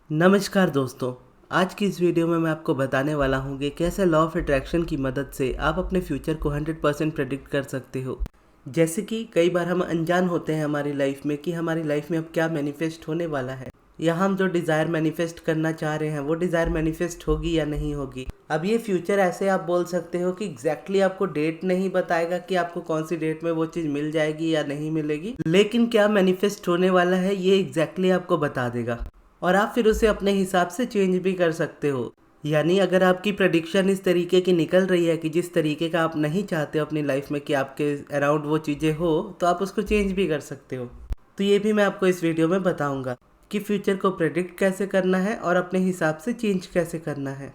नमस्कार दोस्तों। आज की इस वीडियो में मैं आपको बताने वाला हूँ कि कैसे लॉ ऑफ अट्रैक्शन की मदद से आप अपने फ्यूचर को 100% प्रेडिक्ट कर सकते हो। जैसे कि कई बार हम अनजान होते हैं हमारी लाइफ में कि हमारी लाइफ में अब क्या मैनिफेस्ट होने वाला है, या हम जो डिज़ायर मैनिफेस्ट करना चाह रहे हैं वो डिज़ायर मैनिफेस्ट होगी या नहीं होगी। अब ये फ्यूचर ऐसे आप बोल सकते हो कि एग्जैक्टली आपको डेट नहीं बताएगा कि आपको कौन सी डेट में वो चीज़ मिल जाएगी या नहीं मिलेगी, लेकिन क्या मैनिफेस्ट होने वाला है ये एग्जैक्टली आपको बता देगा और आप फिर उसे अपने हिसाब से चेंज भी कर सकते हो। यानी अगर आपकी प्रेडिक्शन इस तरीके की निकल रही है कि जिस तरीके का आप नहीं चाहते हो अपनी लाइफ में कि आपके अराउंड वो चीज़ें हो, तो आप उसको चेंज भी कर सकते हो। तो ये भी मैं आपको इस वीडियो में बताऊंगा कि फ्यूचर को प्रेडिक्ट कैसे करना है और अपने हिसाब से चेंज कैसे करना है।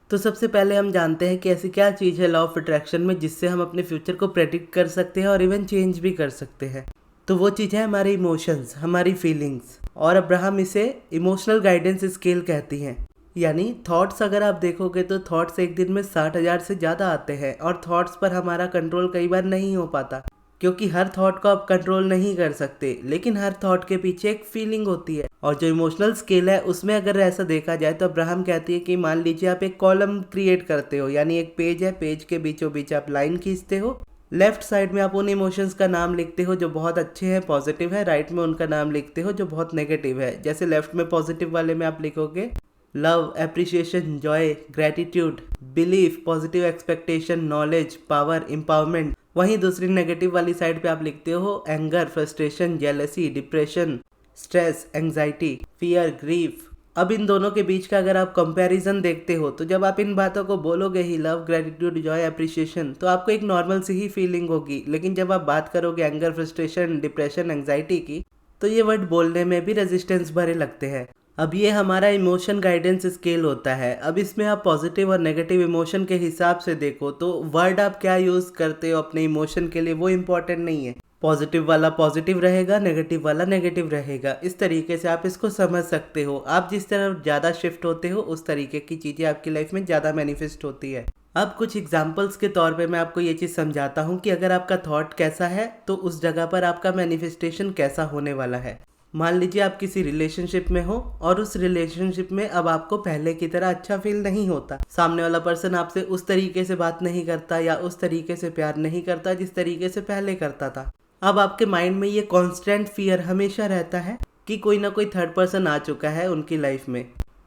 तो सबसे पहले हम जानते हैं कि ऐसी क्या चीज़ है लॉ ऑफ अट्रैक्शन में जिससे हम अपने फ्यूचर को प्रेडिक्ट कर सकते हैं और इवन चेंज भी कर सकते हैं। तो वो चीज़ है हमारे इमोशंस, हमारी फीलिंग्स, और अब्राहम इसे इमोशनल गाइडेंस स्केल कहती हैं। यानी थॉट्स अगर आप देखोगे तो थॉट्स एक दिन में 60,000 से ज़्यादा आते हैं और थॉट्स पर हमारा कंट्रोल कई बार नहीं हो पाता, क्योंकि हर थॉट को आप कंट्रोल नहीं कर सकते, लेकिन हर थॉट के पीछे एक फीलिंग होती है। और जो इमोशनल स्केल है उसमें अगर ऐसा देखा जाए तो अब्राहम कहती है कि मान लीजिए आप एक कॉलम क्रिएट करते हो, यानी एक पेज है, पेज के बीचों बीच आप लाइन खींचते हो। लेफ्ट साइड में आप उन इमोशंस का नाम लिखते हो जो बहुत अच्छे हैं, पॉजिटिव है, राइट में उनका नाम लिखते हो जो बहुत नेगेटिव है। जैसे लेफ्ट में पॉजिटिव वाले में आप लिखोगे love, appreciation, Joy, gratitude, belief, positive expectation, knowledge, power, empowerment. वहीं दूसरी नेगेटिव वाली साइड पे आप लिखते हो anger, frustration, jealousy, depression, stress, anxiety, fear, grief. अब इन दोनों के बीच का अगर आप कंपैरिजन देखते हो तो जब आप इन बातों को बोलोगे ही, लव, ग्रेटिट्यूड, जॉय, एप्रिसिएशन, तो आपको एक नॉर्मल सी ही फीलिंग होगी। लेकिन जब आप बात करोगे एंगर, फ्रस्ट्रेशन, डिप्रेशन, एंग्जाइटी की, तो ये वर्ड बोलने में भी रेजिस्टेंस भरे लगते हैं। अब ये हमारा इमोशन गाइडेंस स्केल होता है। अब इसमें आप पॉजिटिव और नेगेटिव इमोशन के हिसाब से देखो तो वर्ड आप क्या यूज़ करते हो अपने इमोशन के लिए वो इम्पोर्टेंट नहीं है। पॉजिटिव वाला पॉजिटिव रहेगा, नेगेटिव वाला नेगेटिव रहेगा। इस तरीके से आप इसको समझ सकते हो। आप जिस तरह ज़्यादा शिफ्ट होते हो उस तरीके की चीज़ें आपकी लाइफ में ज़्यादा मैनिफेस्ट होती है। अब कुछ एग्जांपल्स के तौर पे मैं आपको ये चीज़ समझाता हूँ कि अगर आपका थॉट कैसा है तो उस जगह पर आपका मैनिफेस्टेशन कैसा होने वाला है। मान लीजिए आप किसी रिलेशनशिप में हो और उस रिलेशनशिप में अब आपको पहले की तरह अच्छा फील नहीं होता। सामने वाला पर्सन आपसे उस तरीके से बात नहीं करता या उस तरीके से प्यार नहीं करता जिस तरीके से पहले करता था। अब आपके माइंड में ये कांस्टेंट फियर हमेशा रहता है कि कोई ना कोई थर्ड पर्सन आ चुका है उनकी लाइफ में,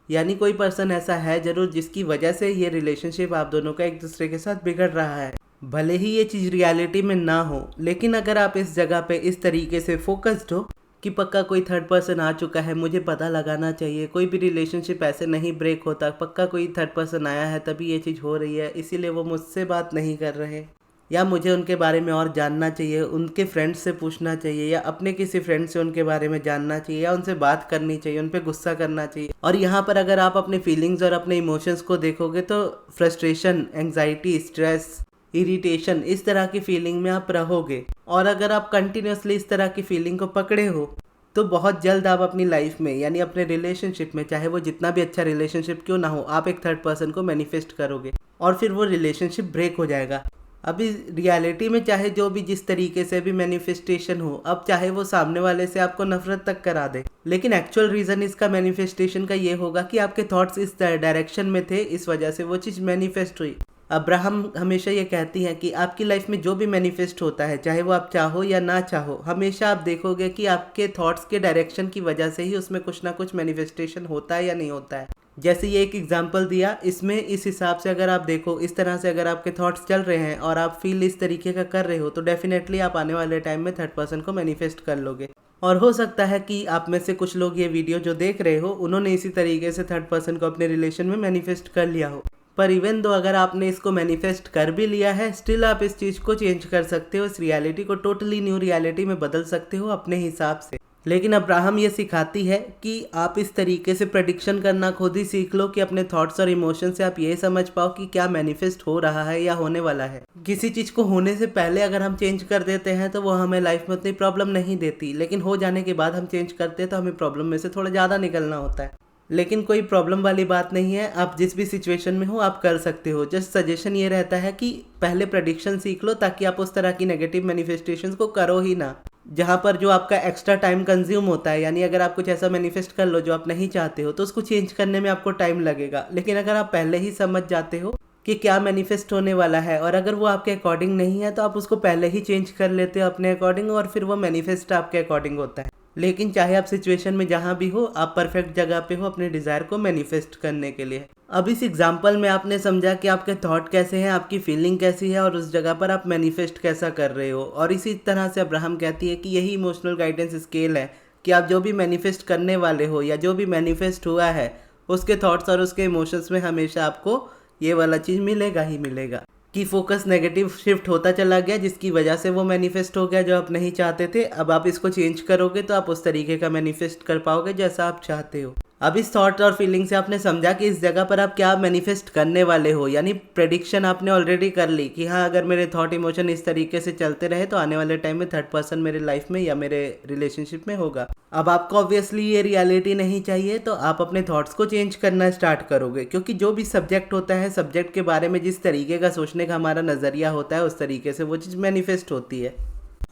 यानी कोई पर्सन ऐसा है जरूर जिसकी वजह से ये रिलेशनशिप आप दोनों का एक दूसरे के साथ बिगड़ रहा है। भले ही ये चीज़ रियलिटी में ना हो, लेकिन अगर आप इस जगह पे इस तरीके से फोकस्ड हो कि पक्का कोई थर्ड पर्सन आ चुका है, मुझे पता लगाना चाहिए, कोई भी रिलेशनशिप ऐसे नहीं ब्रेक होता, पक्का कोई थर्ड पर्सन आया है तभी ये चीज़ हो रही है, इसीलिए वो मुझसे बात नहीं कर रहे, या मुझे उनके बारे में और जानना चाहिए, उनके फ्रेंड्स से पूछना चाहिए, या अपने किसी फ्रेंड से उनके बारे में जानना चाहिए, या उनसे बात करनी चाहिए, उन पर गुस्सा करना चाहिए। और यहाँ पर अगर आप अपने फीलिंग्स और अपने इमोशंस को देखोगे तो फ्रस्ट्रेशन, एंग्जाइटी, स्ट्रेस, इरिटेशन, इस तरह की फीलिंग में आप रहोगे। और अगर आप कंटिन्यूसली इस तरह की फीलिंग को पकड़े हो तो बहुत जल्द आप अपनी लाइफ में, यानी अपने रिलेशनशिप में, चाहे वो जितना भी अच्छा रिलेशनशिप क्यों ना हो, आप एक थर्ड पर्सन को मैनिफेस्ट करोगे और फिर वो रिलेशनशिप ब्रेक हो जाएगा। अभी रियलिटी में चाहे जो भी जिस तरीके से भी मैनिफेस्टेशन हो, अब चाहे वो सामने वाले से आपको नफरत तक करा दे, लेकिन एक्चुअल रीज़न इसका मैनिफेस्टेशन का ये होगा कि आपके थॉट्स इस डायरेक्शन में थे, इस वजह से वो चीज़ मैनिफेस्ट हुई। अब्राहम हमेशा ये कहती हैं कि आपकी लाइफ में जो भी मैनिफेस्ट होता है, चाहे वो आप चाहो या ना चाहो, हमेशा आप देखोगे कि आपके थॉट्स के डायरेक्शन की वजह से ही उसमें कुछ ना कुछ मैनिफेस्टेशन होता है या नहीं होता है। जैसे ये एक एग्जांपल दिया, इसमें इस हिसाब से अगर आप देखो, इस तरह से अगर आपके थॉट्स चल रहे हैं और आप फील इस तरीके का कर रहे हो, तो डेफिनेटली आप आने वाले टाइम में थर्ड पर्सन को मैनिफेस्ट कर लोगे। और हो सकता है कि आप में से कुछ लोग ये वीडियो जो देख रहे हो उन्होंने इसी तरीके से थर्ड पर्सन को अपने रिलेशन में मैनिफेस्ट कर लिया हो। पर इवन दो अगर आपने इसको मैनिफेस्ट कर भी लिया है, स्टिल आप इस चीज़ को चेंज कर सकते हो, इस रियलिटी को टोटली न्यू रियलिटी में बदल सकते हो अपने हिसाब से। लेकिन अब्राहम ये सिखाती है कि आप इस तरीके से प्रेडिक्शन करना खुद ही सीख लो कि अपने थॉट्स और इमोशन से आप ये समझ पाओ कि क्या मैनिफेस्ट हो रहा है या होने वाला है। किसी चीज़ को होने से पहले अगर हम चेंज कर देते हैं तो वो हमें लाइफ में उतनी प्रॉब्लम नहीं देती, लेकिन हो जाने के बाद हम चेंज करते हैं तो हमें प्रॉब्लम में से थोड़ा ज़्यादा निकलना होता है। लेकिन कोई प्रॉब्लम वाली बात नहीं है, आप जिस भी सिचुएशन में हो आप कर सकते हो। जस्ट सजेशन ये रहता है कि पहले प्रेडिक्शन सीख लो ताकि आप उस तरह की नेगेटिव मैनिफेस्टेशंस को करो ही ना। जहाँ पर जो आपका एक्स्ट्रा टाइम कंज्यूम होता है, यानी अगर आप कुछ ऐसा मैनिफेस्ट कर लो जो आप नहीं चाहते हो तो उसको चेंज करने में आपको टाइम लगेगा। लेकिन अगर आप पहले ही समझ जाते हो कि क्या मैनिफेस्ट होने वाला है और अगर वो आपके अकॉर्डिंग नहीं है तो आप उसको पहले ही चेंज कर लेते हो अपने अकॉर्डिंग और फिर वो मैनिफेस्ट आपके अकॉर्डिंग होता है। लेकिन चाहे आप सिचुएशन में जहाँ भी हो, आप परफेक्ट जगह पे हो अपने डिज़ायर को मैनिफेस्ट करने के लिए। अब इस एग्जाम्पल में आपने समझा कि आपके थॉट कैसे हैं, आपकी फीलिंग कैसी है और उस जगह पर आप मैनिफेस्ट कैसा कर रहे हो। और इसी तरह से अब्राहम कहती है कि यही इमोशनल गाइडेंस स्केल है कि आप जो भी मैनिफेस्ट करने वाले हो या जो भी मैनिफेस्ट हुआ है उसके थॉट्स और उसके इमोशंस में हमेशा आपको ये वाला चीज़ मिलेगा ही मिलेगा कि फोकस नेगेटिव शिफ्ट होता चला गया, जिसकी वजह से वो मैनिफेस्ट हो गया जो आप नहीं चाहते थे। अब आप इसको चेंज करोगे तो आप उस तरीके का मैनिफेस्ट कर पाओगे जैसा आप चाहते हो। अब इस थॉट और फीलिंग से आपने समझा कि इस जगह पर आप क्या मैनिफेस्ट करने वाले हो, यानी प्रेडिक्शन आपने ऑलरेडी कर ली कि हाँ अगर मेरे थॉट इमोशन इस तरीके से चलते रहे तो आने वाले टाइम में थर्ड पर्सन मेरे लाइफ में या मेरे रिलेशनशिप में होगा। अब आपको ऑब्वियसली ये रियलिटी नहीं चाहिए तो आप अपने थॉट्स को चेंज करना स्टार्ट करोगे, क्योंकि जो भी सब्जेक्ट होता है, सब्जेक्ट के बारे में जिस तरीके का सोचने का हमारा नज़रिया होता है उस तरीके से वो चीज़ मैनिफेस्ट होती है।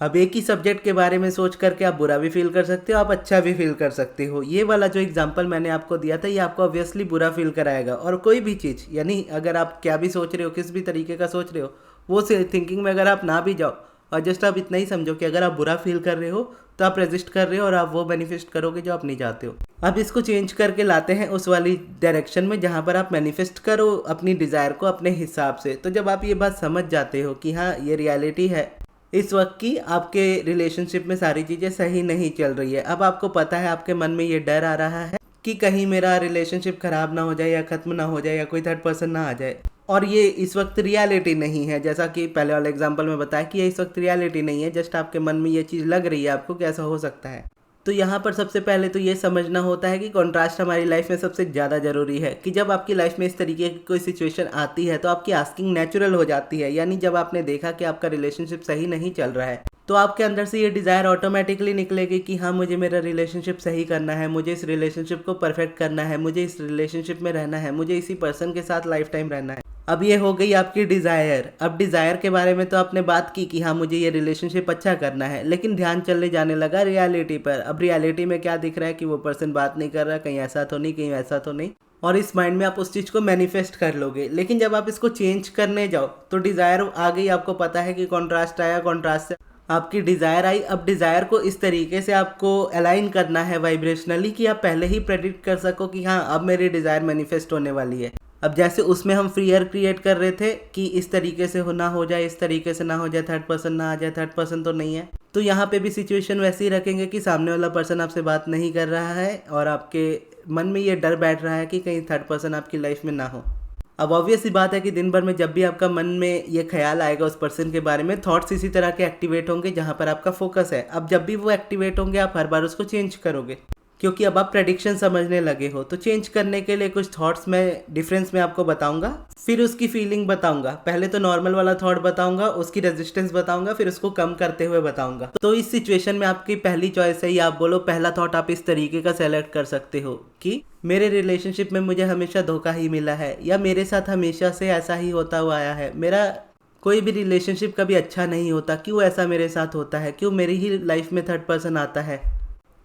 अब एक ही सब्जेक्ट के बारे में सोच करके आप बुरा भी फील कर सकते हो, आप अच्छा भी फील कर सकते हो। ये वाला जो एग्जांपल मैंने आपको दिया था ये आपको ऑब्वियसली बुरा फील कराएगा। और कोई भी चीज़, यानी अगर आप क्या भी सोच रहे हो, किस भी तरीके का सोच रहे हो, वो थिंकिंग में अगर आप ना भी जाओ और जस्ट आप इतना ही समझो कि अगर आप बुरा फील कर रहे हो तो आप रेजिस्ट कर रहे हो और आप वो मैनिफेस्ट करोगे जो आप नहीं चाहते हो। अब इसको चेंज करके लाते हैं उस वाली डायरेक्शन में जहाँ पर आप मैनिफेस्ट करो अपनी डिज़ायर को अपने हिसाब से। तो जब आप ये बात समझ जाते हो कि हाँ ये रियलिटी है इस वक्त की, आपके रिलेशनशिप में सारी चीज़ें सही नहीं चल रही है, अब आपको पता है, आपके मन में ये डर आ रहा है कि कहीं मेरा रिलेशनशिप ख़राब ना हो जाए या ख़त्म ना हो जाए या कोई थर्ड पर्सन ना आ जाए, और ये इस वक्त रियलिटी नहीं है। जैसा कि पहले वाले एग्जांपल में बताया कि ये इस वक्त रियलिटी नहीं है, जस्ट आपके मन में ये चीज़ लग रही है आपको कि ऐसा हो सकता है। तो यहाँ पर सबसे पहले तो ये समझना होता है कि कॉन्ट्रास्ट हमारी लाइफ में सबसे ज़्यादा ज़रूरी है कि जब आपकी लाइफ में इस तरीके की कोई सिचुएशन आती है तो आपकी आस्किंग नेचुरल हो जाती है। यानी जब आपने देखा कि आपका रिलेशनशिप सही नहीं चल रहा है तो आपके अंदर से ये डिज़ायर ऑटोमेटिकली निकलेगी कि हाँ मुझे मेरा रिलेशनशिप सही करना है, मुझे इस रिलेशनशिप को परफेक्ट करना है, मुझे इस रिलेशनशिप में रहना है, मुझे इसी पर्सन के साथ लाइफ टाइम रहना है। अब ये हो गई आपकी डिज़ायर। अब डिज़ायर के बारे में तो आपने बात की कि हाँ मुझे ये रिलेशनशिप अच्छा करना है, लेकिन ध्यान चलने जाने लगा रियलिटी पर। अब रियलिटी में क्या दिख रहा है कि वो पर्सन बात नहीं कर रहा, कहीं ऐसा तो नहीं, कहीं ऐसा तो नहीं, और इस माइंड में आप उस चीज़ को मैनिफेस्ट कर लोगे। लेकिन जब आप इसको चेंज करने जाओ तो डिज़ायर आ गई, आपको पता है कि कॉन्ट्रास्ट आया, कॉन्ट्रास्ट से आपकी डिज़ायर आई। अब डिज़ायर को इस तरीके से आपको अलाइन करना है वाइब्रेशनली कि आप पहले ही प्रेडिक्ट कर सको कि हाँ अब मेरी डिज़ायर मैनिफेस्ट होने वाली है। अब जैसे उसमें हम फियर क्रिएट कर रहे थे कि इस तरीके से ना हो जाए, इस तरीके से ना हो जाए, थर्ड पर्सन ना आ जाए, थर्ड पर्सन तो नहीं है, तो यहाँ पे भी सिचुएशन वैसे ही रखेंगे कि सामने वाला पर्सन आपसे बात नहीं कर रहा है और आपके मन में ये डर बैठ रहा है कि कहीं थर्ड पर्सन आपकी लाइफ में ना हो। अब ऑब्वियस सी बात है कि दिन भर में जब भी आपका मन में ये ख्याल आएगा उस पर्सन के बारे में, थॉट्स इसी तरह के एक्टिवेट होंगे जहाँ पर आपका फोकस है। अब जब भी वो एक्टिवेट होंगे आप हर बार उसको चेंज करोगे, क्योंकि अब आप प्रेडिक्शन समझने लगे हो। तो चेंज करने के लिए कुछ थॉट्स में डिफरेंस मैं आपको बताऊंगा, फिर उसकी फीलिंग बताऊंगा। पहले तो नॉर्मल वाला थॉट बताऊंगा, उसकी रेजिस्टेंस बताऊंगा, फिर उसको कम करते हुए बताऊंगा। तो इस सिचुएशन में आपकी पहली चॉइस है, आप बोलो पहला थॉट आप इस तरीके का सेलेक्ट कर सकते हो कि मेरे रिलेशनशिप में मुझे हमेशा धोखा ही मिला है, या मेरे साथ हमेशा से ऐसा ही होता हुआ आया है, मेरा कोई भी रिलेशनशिप कभी अच्छा नहीं होता, क्यों ऐसा मेरे साथ होता है, क्यों मेरी ही लाइफ में थर्ड पर्सन आता है,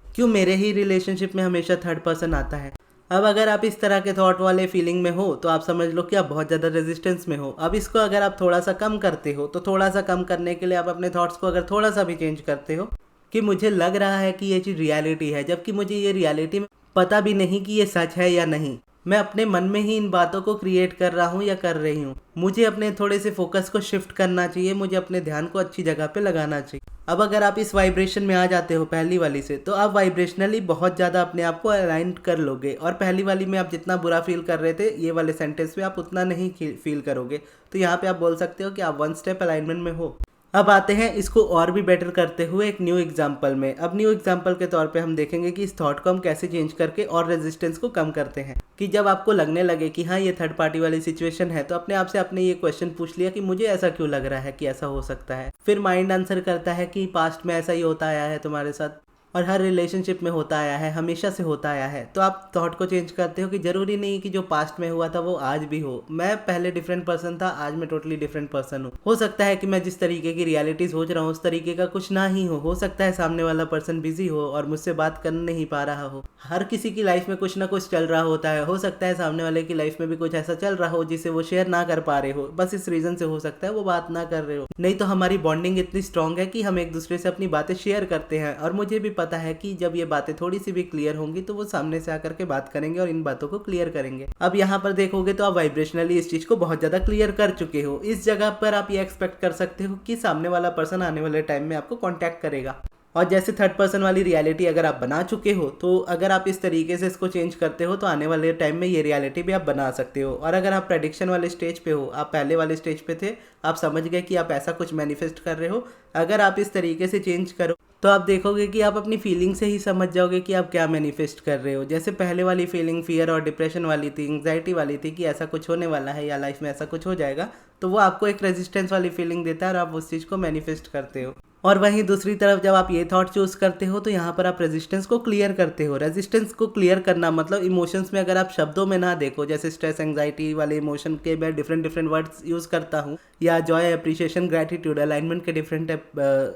क्यों मेरे ही रिलेशनशिप में हमेशा थर्ड पर्सन आता है। अब अगर आप इस तरह के थॉट वाले फीलिंग में हो तो आप समझ लो कि आप बहुत ज़्यादा रेजिस्टेंस में हो। अब इसको अगर आप थोड़ा सा कम करते हो तो थोड़ा सा कम करने के लिए आप अपने थॉट्स को अगर थोड़ा सा भी चेंज करते हो कि मुझे लग रहा है कि ये चीज़ रियलिटी है, जबकि मुझे ये रियलिटी में पता भी नहीं कि ये सच है या नहीं, मैं अपने मन में ही इन बातों को क्रिएट कर रहा हूँ या कर रही हूँ, मुझे अपने थोड़े से फोकस को शिफ्ट करना चाहिए, मुझे अपने ध्यान को अच्छी जगह पे लगाना चाहिए। अब अगर आप इस वाइब्रेशन में आ जाते हो पहली वाली से, तो आप वाइब्रेशनली बहुत ज़्यादा अपने आप को अलाइन कर लोगे, और पहली वाली में आप जितना बुरा फील कर रहे थे ये वाले सेंटेंस में आप उतना नहीं फील करोगे। तो यहाँ पे आप बोल सकते हो कि आप 1 स्टेप अलाइनमेंट में हो। अब आते हैं इसको और भी बेटर करते हुए एक न्यू एग्जाम्पल में। अब न्यू एग्जाम्पल के तौर पे हम देखेंगे कि इस थॉट को हम कैसे चेंज करके और रेजिस्टेंस को कम करते हैं। कि जब आपको लगने लगे कि हाँ ये थर्ड पार्टी वाली सिचुएशन है, तो अपने आप से आपने ये क्वेश्चन पूछ लिया कि मुझे ऐसा क्यों लग रहा है कि ऐसा हो सकता है। फिर माइंड आंसर करता है कि पास्ट में ऐसा ही होता आया है तुम्हारे साथ, और हर रिलेशनशिप में होता आया है, हमेशा से होता आया है। तो आप थॉट को चेंज करते हो कि ज़रूरी नहीं कि जो पास्ट में हुआ था वो आज भी हो। मैं पहले डिफरेंट पर्सन था, आज मैं टोटली डिफरेंट पर्सन हूँ। हो सकता है कि मैं जिस तरीके की रियलिटी सोच रहा हूँ उस तरीके का कुछ ना ही हो सकता है सामने वाला पर्सन बिजी हो और मुझसे बात कर नहीं पा रहा हो। हर किसी की लाइफ में कुछ ना कुछ चल रहा होता है। हो सकता है सामने वाले की लाइफ में भी कुछ ऐसा चल रहा हो जिसे वो शेयर ना कर पा रहे हो, बस इस रीजन से हो सकता है वो बात ना कर रहे हो। नहीं तो हमारी बॉन्डिंग इतनी स्ट्रांग है कि हम एक दूसरे से अपनी बातें शेयर करते हैं, और मुझे भी पता है कि जब ये बातें थोड़ी सी भी क्लियर होंगी तो वो सामने से आकर के बात करेंगे और इन बातों को क्लियर करेंगे। अब यहाँ पर देखोगे तो आप वाइब्रेशनली इस चीज को बहुत ज्यादा क्लियर कर चुके हो। इस जगह पर आप ये एक्सपेक्ट कर सकते हो कि सामने वाला पर्सन आने वाले टाइम में आपको कॉन्टैक्ट करेगा। और जैसे थर्ड पर्सन वाली रियलिटी अगर आप बना चुके हो, तो अगर आप इस तरीके से इसको चेंज करते हो तो आने वाले टाइम में ये रियलिटी भी आप बना सकते हो। और अगर आप प्रेडिक्शन वाले स्टेज पे हो, आप पहले वाले स्टेज पे थे, आप समझ गए कि आप ऐसा कुछ मैनिफेस्ट कर रहे हो, अगर आप इस तरीके से चेंज करो तो आप देखोगे कि आप अपनी फीलिंग से ही समझ जाओगे कि आप क्या मैनिफेस्ट कर रहे हो। जैसे पहले वाली फीलिंग फियर और डिप्रेशन वाली थी, एंग्जाइटी वाली थी कि ऐसा कुछ होने वाला है या लाइफ में ऐसा कुछ हो जाएगा, तो वो आपको एक रेजिस्टेंस वाली फीलिंग देता है और आप उस चीज़ को मैनिफेस्ट करते हो। और वहीं दूसरी तरफ जब आप ये थॉट चूज करते हो तो यहाँ पर आप रेजिस्टेंस को क्लियर करते हो। रेजिस्टेंस को क्लियर करना मतलब इमोशंस में अगर आप शब्दों में ना देखो, जैसे स्ट्रेस एंग्जाइटी वाले इमोशन के मैं डिफरेंट वर्ड्स यूज़ करता हूँ, या जॉय अप्रिशिएशन ग्रैटिट्यूड अलाइनमेंट के डिफरेंट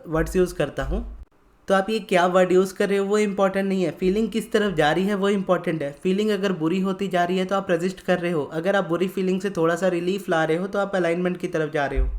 वर्ड्स यूज़ करता हूँ, तो आप ये क्या वर्ड यूज़ कर रहे हो वो इंपॉर्टेंट नहीं है, फीलिंग किस तरफ जा रही है वो इंपॉर्टेंट है। फीलिंग अगर बुरी होती जा रही है तो आप रेजिस्ट कर रहे हो, अगर आप बुरी फीलिंग से थोड़ा सा रिलीफ ला रहे हो तो आप अलाइनमेंट की तरफ जा रहे हो।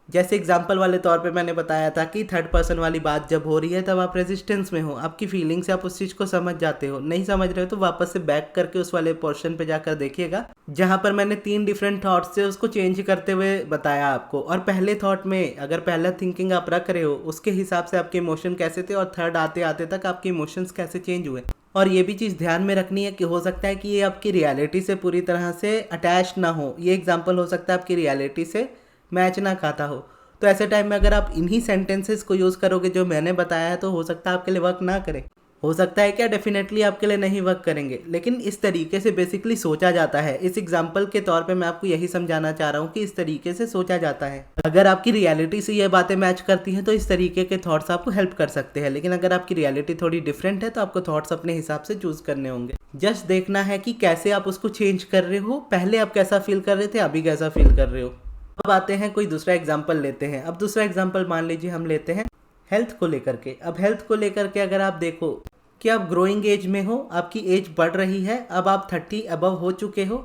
जैसे एग्जाम्पल वाले तौर पे मैंने बताया था कि थर्ड पर्सन वाली बात जब हो रही है तब आप रेजिस्टेंस में हो, आपकी फीलिंग से आप उस चीज़ को समझ जाते हो। नहीं समझ रहे हो तो वापस से बैक करके उस वाले पोर्शन पे जाकर देखिएगा जहाँ पर मैंने 3 डिफरेंट थॉट्स से उसको चेंज करते हुए बताया आपको। और पहले थॉट में अगर पहला थिंकिंग आप रख रहे हो उसके हिसाब से आपके इमोशन कैसे थे, और थर्ड आते आते तक आपके इमोशंस कैसे चेंज हुए। और ये भी चीज़ ध्यान में रखनी है कि हो सकता है कि ये आपकी रियलिटी से पूरी तरह से अटैच ना हो। ये एग्जाम्पल हो सकता है आपकी रियलिटी से मैच ना खाता हो, तो ऐसे टाइम में अगर आप इन्हीं सेंटेंसेस को यूज़ करोगे जो मैंने बताया है तो हो सकता है आपके लिए वर्क ना करे। हो सकता है क्या, डेफिनेटली आपके लिए नहीं वर्क करेंगे, लेकिन इस तरीके से बेसिकली सोचा जाता है। इस एग्जाम्पल के तौर पे मैं आपको यही समझाना चाह रहा हूँ कि इस तरीके से सोचा जाता है। अगर आपकी रियलिटी से ये बातें मैच करती हैं तो इस तरीके के थॉट्स आपको हेल्प कर सकते हैं, लेकिन अगर आपकी रियलिटी थोड़ी डिफरेंट है तो आपको थॉट्स अपने हिसाब से चूज करने होंगे। जस्ट देखना है कि कैसे आप उसको चेंज कर रहे हो। पहले आप कैसा फील कर रहे थे, अभी कैसा फील कर रहे हो। अब आते हैं कोई दूसरा एग्जाम्पल लेते हैं। अब दूसरा एग्जाम्पल मान लीजिए हम लेते हैं हेल्थ को लेकर के। अब हेल्थ को लेकर के अगर आप देखो कि आप ग्रोइंग एज में हो, आपकी एज बढ़ रही है, अब आप 30 अबव हो चुके हो,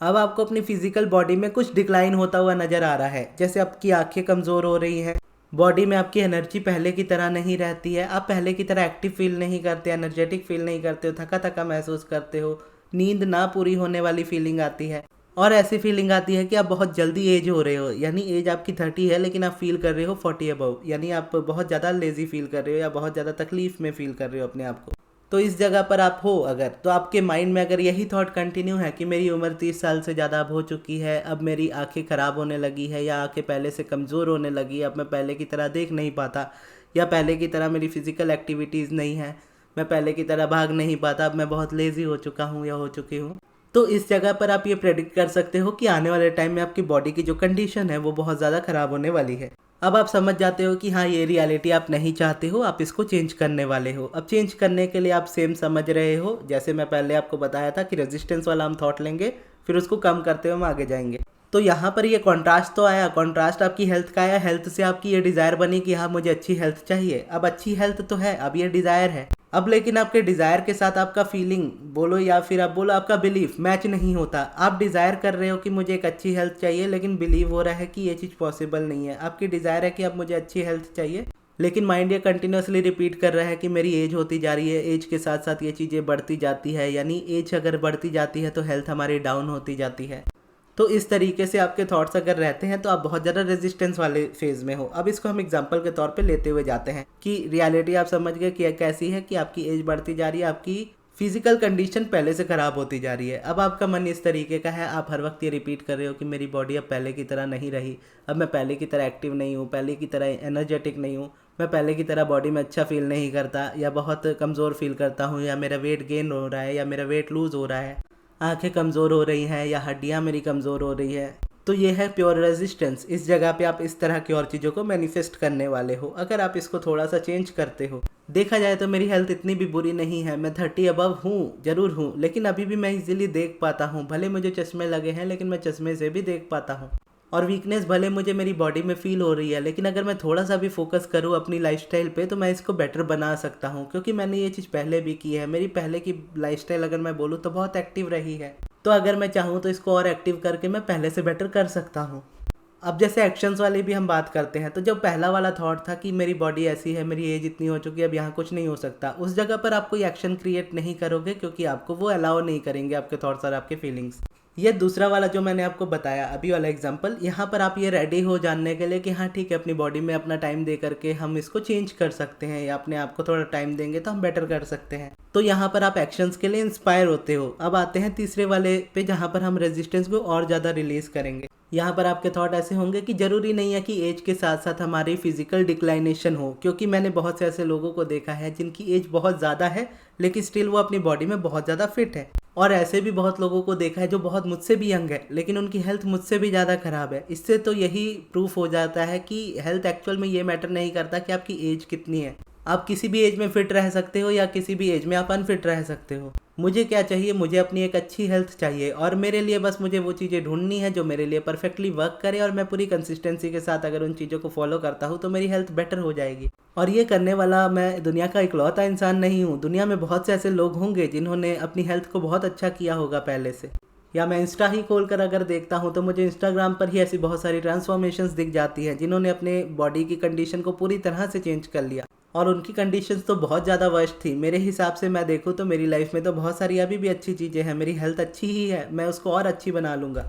अब आपको अपनी फिजिकल बॉडी में कुछ डिक्लाइन होता हुआ नजर आ रहा है। जैसे आपकी आंखें कमज़ोर हो रही हैं, बॉडी में आपकी एनर्जी पहले की तरह नहीं रहती है, आप पहले की तरह एक्टिव फील नहीं करते, एनर्जेटिक फील नहीं करते हो, थका थका महसूस करते हो, नींद ना पूरी होने वाली फीलिंग आती है, और ऐसी फीलिंग आती है कि आप बहुत जल्दी एज हो रहे हो। यानी एज आपकी 30 है लेकिन आप फील कर रहे हो 40 अबव, यानी आप बहुत ज़्यादा लेजी फील कर रहे हो या बहुत ज़्यादा तकलीफ में फील कर रहे हो अपने आप को। तो इस जगह पर आप हो अगर, तो आपके माइंड में अगर यही थॉट कंटिन्यू है कि मेरी उम्र 30 साल से ज़्यादा अब हो चुकी है, अब मेरी आंखें ख़राब होने लगी है, या आंखें पहले से कमज़ोर होने लगी, अब मैं पहले की तरह देख नहीं पाता, या पहले की तरह मेरी फिज़िकल एक्टिविटीज़ नहीं है, मैं पहले की तरह भाग नहीं पाता, अब मैं बहुत लेज़ी हो चुका हूँ या हो चुकी हूँ, तो इस जगह पर आप ये प्रेडिक्ट कर सकते हो कि आने वाले टाइम में आपकी बॉडी की जो कंडीशन है वो बहुत ज़्यादा ख़राब होने वाली है। अब आप समझ जाते हो कि हाँ, ये रियलिटी आप नहीं चाहते हो, आप इसको चेंज करने वाले हो। अब चेंज करने के लिए आप सेम समझ रहे हो, जैसे मैं पहले आपको बताया था कि रेजिस्टेंस वाला हम थॉट लेंगे, फिर उसको कम करते हुए हम आगे जाएंगे। तो यहाँ पर ये कॉन्ट्रास्ट तो आया, कॉन्ट्रास्ट आपकी हेल्थ का आया, हेल्थ से आपकी ये डिज़ायर बनी कि हाँ मुझे अच्छी हेल्थ चाहिए। अब अच्छी हेल्थ तो है, अब ये डिज़ायर है। अब लेकिन आपके डिज़ायर के साथ आपका फीलिंग बोलो या फिर आप बोलो आपका बिलीफ मैच नहीं होता। आप डिज़ायर कर रहे हो कि मुझे एक अच्छी हेल्थ चाहिए, लेकिन बिलीव हो रहा है कि ये चीज़ पॉसिबल नहीं है। आपकी डिज़ायर है कि अब मुझे अच्छी हेल्थ चाहिए, लेकिन माइंड ये कंटिन्यूसली रिपीट कर रहा है कि मेरी एज होती जा रही है, एज के साथ साथ ये चीज़ें बढ़ती जाती है, यानी एज अगर बढ़ती जाती है तो हेल्थ हमारी डाउन होती जाती है। तो इस तरीके से आपके थॉट्स अगर रहते हैं तो आप बहुत ज़्यादा रेजिस्टेंस वाले फेज में हो। अब इसको हम एग्जांपल के तौर पे लेते हुए जाते हैं कि रियलिटी आप समझ गए कि कैसी है कि आपकी एज बढ़ती जा रही है, आपकी फिजिकल कंडीशन पहले से ख़राब होती जा रही है। अब आपका मन इस तरीके का है, आप हर वक्त ये रिपीट कर रहे हो कि मेरी बॉडी अब पहले की तरह नहीं रही, अब मैं पहले की तरह एक्टिव नहीं हूँ, पहले की तरह एनर्जेटिक नहीं हूँ, मैं पहले की तरह बॉडी में अच्छा फील नहीं करता, या बहुत कमज़ोर फील करता हूँ, या मेरा वेट गेन हो रहा है, या मेरा वेट लूज़ हो रहा है, आंखें कमज़ोर हो रही हैं, या हड्डियाँ मेरी कमज़ोर हो रही है। तो ये है प्योर रेजिस्टेंस। इस जगह पे आप इस तरह की और चीज़ों को मैनिफेस्ट करने वाले हो। अगर आप इसको थोड़ा सा चेंज करते हो, देखा जाए तो मेरी हेल्थ इतनी भी बुरी नहीं है, मैं 30 अबव हूँ, ज़रूर हूँ, लेकिन अभी भी मैं इजीली देख पाता हूँ। भले मुझे चश्मे लगे हैं लेकिन मैं चश्मे से भी देख पाता हूँ। और वीकनेस भले मुझे मेरी बॉडी में फील हो रही है, लेकिन अगर मैं थोड़ा सा भी फोकस करूँ अपनी लाइफस्टाइल पे तो मैं इसको बेटर बना सकता हूँ, क्योंकि मैंने ये चीज़ पहले भी की है। मेरी पहले की लाइफस्टाइल अगर मैं बोलूँ तो बहुत एक्टिव रही है, तो अगर मैं चाहूँ तो इसको और एक्टिव करके मैं पहले से बेटर कर सकता हूँ। अब जैसे एक्शंस वाली भी हम बात करते हैं, तो जब पहला वाला थॉट था कि मेरी बॉडी ऐसी है, मेरी एज इतनी हो चुकी है, अब यहाँ कुछ नहीं हो सकता, उस जगह पर आप कोई एक्शन क्रिएट नहीं करोगे, क्योंकि आपको वो अलाउ नहीं करेंगे आपके थॉट्स और आपके फीलिंग्स। ये दूसरा वाला जो मैंने आपको बताया अभी वाला एग्जांपल, यहाँ पर आप ये रेडी हो जानने के लिए कि हाँ ठीक है, अपनी बॉडी में अपना टाइम दे करके हम इसको चेंज कर सकते हैं, या अपने आप को थोड़ा टाइम देंगे तो हम बेटर कर सकते हैं। तो यहाँ पर आप एक्शंस के लिए इंस्पायर होते हो। अब आते हैं तीसरे वाले पे, जहाँ पर हम रेजिस्टेंस को और ज़्यादा रिलीज करेंगे। यहाँ पर आपके थॉट ऐसे होंगे कि ज़रूरी नहीं है कि एज के साथ साथ हमारी फिजिकल डिक्लाइनेशन हो, क्योंकि मैंने बहुत से ऐसे लोगों को देखा है जिनकी एज बहुत ज़्यादा है लेकिन स्टिल वो अपनी बॉडी में बहुत ज़्यादा फिट है। और ऐसे भी बहुत लोगों को देखा है जो बहुत मुझसे भी यंग है लेकिन उनकी हेल्थ मुझसे भी ज़्यादा ख़राब है। इससे तो यही प्रूफ हो जाता है कि हेल्थ एक्चुअल में ये मैटर नहीं करता कि आपकी एज कितनी है। आप किसी भी एज में फिट रह सकते हो या किसी भी एज में आप अनफिट रह सकते हो। मुझे क्या चाहिए, मुझे अपनी एक अच्छी हेल्थ चाहिए, और मेरे लिए बस मुझे वो चीज़ें ढूंढनी है जो मेरे लिए परफेक्टली वर्क करे, और मैं पूरी कंसिस्टेंसी के साथ अगर उन चीज़ों को फॉलो करता हूँ तो मेरी हेल्थ बेटर हो जाएगी। और ये करने वाला मैं दुनिया का इकलौता इंसान नहीं हूँ। दुनिया में बहुत से ऐसे लोग होंगे जिन्होंने अपनी हेल्थ को बहुत अच्छा किया होगा पहले से। या मैं इंस्टा ही खोल कर अगर देखता हूँ तो मुझे इंस्टाग्राम पर ही ऐसी बहुत सारी ट्रांसफॉर्मेशंस दिख जाती हैं जिन्होंने अपने बॉडी की कंडीशन को पूरी तरह से चेंज कर लिया, और उनकी कंडीशंस तो बहुत ज़्यादा वर्स्ट थी। मेरे हिसाब से मैं देखूँ तो मेरी लाइफ में तो बहुत सारी अभी भी अच्छी चीज़ें हैं, मेरी हेल्थ अच्छी ही है, मैं उसको और अच्छी बना लूँगा।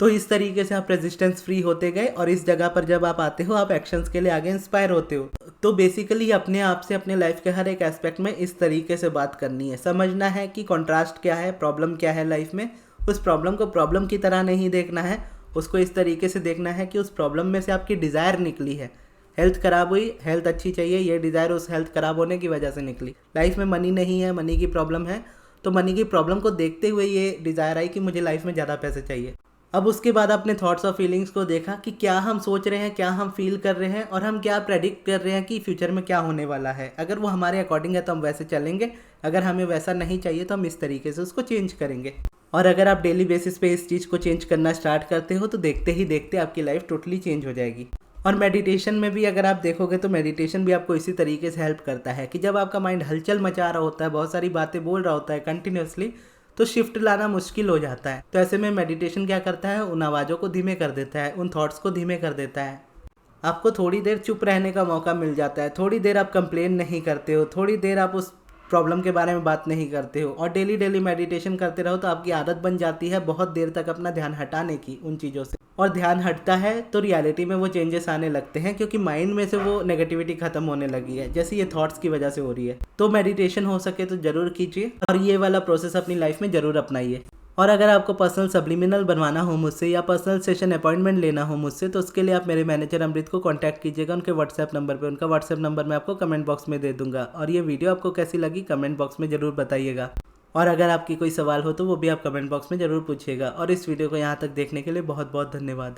तो इस तरीके से आप रेजिस्टेंस फ्री होते गए, और इस जगह पर जब आप आते हो आप एक्शंस के लिए आगे इंस्पायर होते हो। तो बेसिकली अपने आप से अपने लाइफ के हर एक एस्पेक्ट में इस तरीके से बात करनी है, समझना है कि कॉन्ट्रास्ट क्या है, प्रॉब्लम क्या है लाइफ में। उस प्रॉब्लम को प्रॉब्लम की तरह नहीं देखना है, उसको इस तरीके से देखना है कि उस प्रॉब्लम में से आपकी डिज़ायर निकली है। हेल्थ ख़राब हुई, हेल्थ अच्छी चाहिए, ये डिज़ायर उस हेल्थ ख़राब होने की वजह से निकली। लाइफ में मनी नहीं है, मनी की प्रॉब्लम है, तो मनी की प्रॉब्लम को देखते हुए ये डिज़ायर आई कि मुझे लाइफ में ज़्यादा पैसे चाहिए। अब उसके बाद अपने थॉट्स और फीलिंग्स को देखा कि क्या हम सोच रहे हैं, क्या हम फील कर रहे हैं, और हम क्या प्रेडिक्ट कर रहे हैं कि फ्यूचर में क्या होने वाला है। अगर वो हमारे अकॉर्डिंग है तो हम वैसे चलेंगे, अगर हमें वैसा नहीं चाहिए तो हम इस तरीके से उसको चेंज करेंगे। और अगर आप डेली बेसिस पे इस चीज़ को चेंज करना स्टार्ट करते हो तो देखते ही देखते आपकी लाइफ टोटली चेंज हो जाएगी। और मेडिटेशन में भी अगर आप देखोगे तो मेडिटेशन भी आपको इसी तरीके से हेल्प करता है कि जब आपका माइंड हलचल मचा रहा होता है, बहुत सारी बातें बोल रहा होता है कंटिन्यूसली, तो शिफ्ट लाना मुश्किल हो जाता है। तो ऐसे में मेडिटेशन क्या करता है, उन आवाज़ों को धीमे कर देता है, उन थॉट्स को धीमे कर देता है। आपको थोड़ी देर चुप रहने का मौका मिल जाता है, थोड़ी देर आप कंप्लेन नहीं करते हो, थोड़ी देर आप उस प्रॉब्लम के बारे में बात नहीं करते हो, और डेली डेली मेडिटेशन करते रहो तो आपकी आदत बन जाती है बहुत देर तक अपना ध्यान हटाने की उन चीज़ों से। और ध्यान हटता है तो रियलिटी में वो चेंजेस आने लगते हैं, क्योंकि माइंड में से वो नेगेटिविटी खत्म होने लगी है, जैसे ये थॉट्स की वजह से हो रही है। तो मेडिटेशन हो सके तो ज़रूर कीजिए, और ये वाला प्रोसेस अपनी लाइफ में ज़रूर अपनाइए। और अगर आपको पर्सनल सब्लिमिनल बनवाना हो मुझसे, या पर्सनल सेशन अपॉइंटमेंट लेना हो मुझसे, तो उसके लिए आप मेरे मैनेजर अमृत को कांटेक्ट कीजिएगा उनके व्हाट्सएप नंबर पे। उनका व्हाट्सएप नंबर मैं आपको कमेंट बॉक्स में दे दूंगा। और ये वीडियो आपको कैसी लगी कमेंट बॉक्स में ज़रूर बताइएगा। और अगर आपकी कोई सवाल हो तो वो भी आप कमेंट बॉक्स में ज़रूर पूछिएगा। और इस वीडियो को यहाँ तक देखने के लिए बहुत बहुत धन्यवाद।